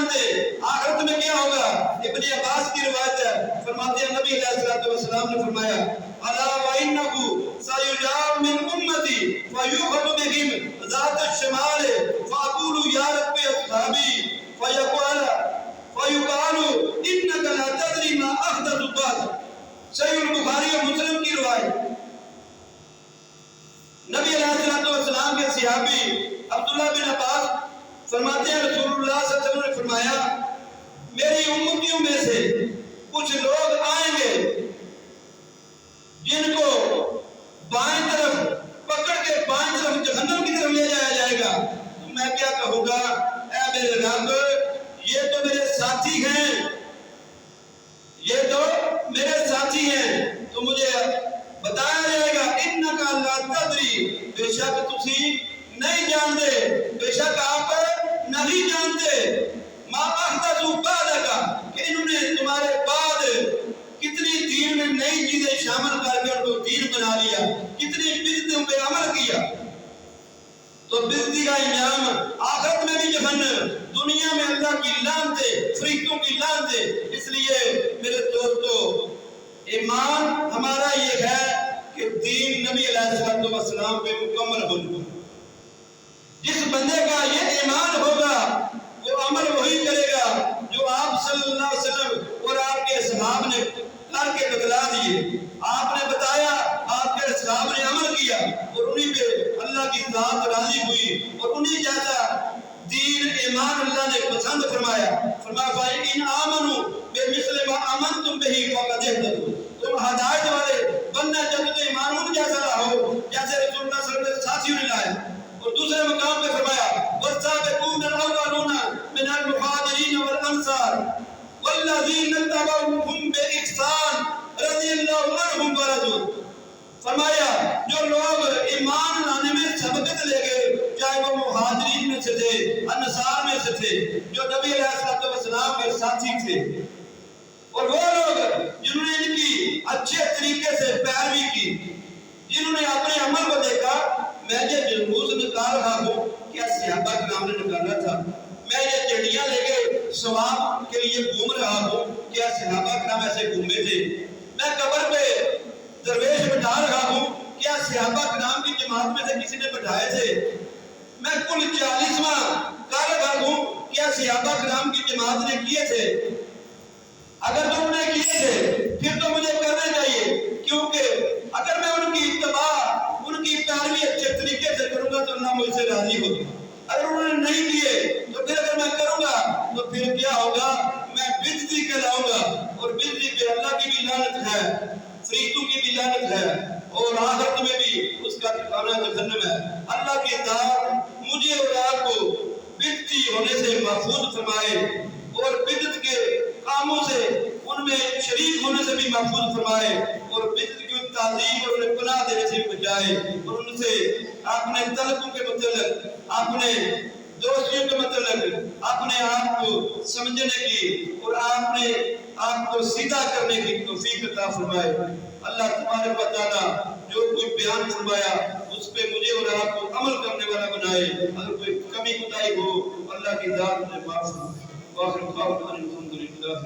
جانتے آخرت میں کیا ہوگا۔ ابن عباس کی روایت ہے، فرماتے ہیں نبی علیہ الصلوۃ والسلام نے فرمایا الا وانه سيجاب من امتي فيؤخذ بهم ذات الشمال فاقول يا رب اصحابي فيقال انك لا تدري ما احدث بعد۔ صحیح البخاری اور مسلم کی روایت۔ نبی علیہ الصلوۃ والسلام کے صحابی عبداللہ بن عباس فرماتے ہیں رسول اللہ صلی اللہ علیہ وسلم نے فرمایا میری امتیوں میں سے کچھ لوگ آئیں گے جن کو بائیں طرف پکڑ کے بائیں طرف جہنم کی طرف لے جایا جائے گا۔ تو میں کیا کہوں گا، اے میرے رب یہ تو میرے ساتھی ہیں، یہ تو میرے ساتھی ہیں، تو مجھے بتایا جائے گا انکا لا تدری، بے شک تسی نہیں جانتے، بے شک آپ نہیں جانتے ما احدثوا بعدک، کہ انہوں نے تمہارے بعد کتنی دین میں نئی چیزیں شامل کر کے ان کو دین بنا لیا، کتنی بدعتوں پہ عمل کیا۔ تو بدعتی کا انجام آخرت میں بھی جہنم، دنیا میں اللہ کی لعنت، فرشتوں کی لعنت۔ اس لیے میرے دوستو ایمان ہمارا یہ ہے کہ دین نبی علیہ الصلوۃ والسلام پہ مکمل ہو۔ جس بندے کا یہ ایمان ہوگا وہ عمل وہی کرے گا جو آپ صلی اللہ علیہ وسلم اور آپ کے اصحاب نے کر کے بتلا دیے۔ آپ نے بتایا، آپ کے اصحاب نے عمل کیا اور انہی پہ اللہ کی ذات راضی ہوئی اور انہی جیسا دین ایمان اللہ نے پسند فرمایا۔ فرمایا فَإِنْ آمَنُوا بِمِثْلِ مَا آمَنْتُمْ بِهِ فَقَدِ اهْتَدَوْا، تم ہدایت والے بننا چاہتے تو ایمان ان جیسا لاؤ جیسے رسول اللہ صلی اللہ علیہ وسلم کے ساتھیوں نے لایا۔ اور دوسرے مقام پہ فرمایا وَالسَّابِقُونَ الْأَوَّلُونَ مِنَ الْمُهَاجِرِينَ وَالْأَنصَارِ وَالَّذِينَ اتَّبَعُوهُم بِإِحْسَانٍ رَضِيَ اللَّهُ عَنْهُمْ وَرَضُوا۔ فرمایا جو لوگ ایمان لانے میں سبقت لے گئے، چاہے وہ مہاجرین میں سے تھے، انصار میں سے تھے، جو نبی علیہ الصلوۃ والسلام کے ساتھی تھے، اور وہ لوگ جنہوں نے ان کی اچھے طریقے سے پیروی کی، جنہوں نے اپنے عمل کو دیکھا میں یہ جلوس نکال رہا ہوں کیا صحابہ کرام نے نکالا تھا، میں یہ چڑیاں لے کے ثواب کے لیے گھوم رہا ہوں کیا صحابہ کرام ایسے گھومے تھے، میں قبر پہ درویش بٹھا رہا ہوں کیا صحابہ کرام کی جماعت میں سے کسی نے بٹھائے تھے، میں کل 40واں کر رہا ہوں کیا صحابہ کرام کی جماعت نے کیے تھے۔ اگر تم نے کیے تھے پھر تو مجھے کرنا چاہیے، کیونکہ اگر میں ان کی اتباع ان کی پیروی اچھے طریقے سے کروں گا تو اللہ مجھ سے راضی ہوگا۔ اگر انہوں نے نہیں کیے تو پھر اگر میں کروں گا تو پھر کیا ہوگا، میں بدعتی کہلاؤں گا، اور بدعتی پہ اللہ کی بھی لعنت ہے، فرشتوں کی بھی لعنت ہے، اور آخرت میں بھی اس کا ٹھکانہ جہنم ہے۔ اللہ کی ذات مجھے اور آپ کو بدعتی ہونے سے محفوظ فرمائے اور بدعت کے کاموں سے ان میں شریک ہونے سے بھی محفوظ فرمائے، اور بدعت کی تعظیم اور انہیں پناہ دینے سے بھی بچائے، اور ان سے اپنے تعلقوں کے متعلق، اپنے دوستیوں کے متعلق اپنے آپ کو سمجھنے کی اور اپنے آپ کو سیدھا کرنے کی توفیق عطا فرمائے۔ اللہ تبارک و تعالیٰ جو کوئی بیان فرمایا اس پہ مجھے اور آپ کو عمل کرنے والا بنائے، اگر کوئی کمی کوتاہی ہو اللہ کی ذات میں معاف فرمائے۔ وآخر دعوانا الحمد للہ۔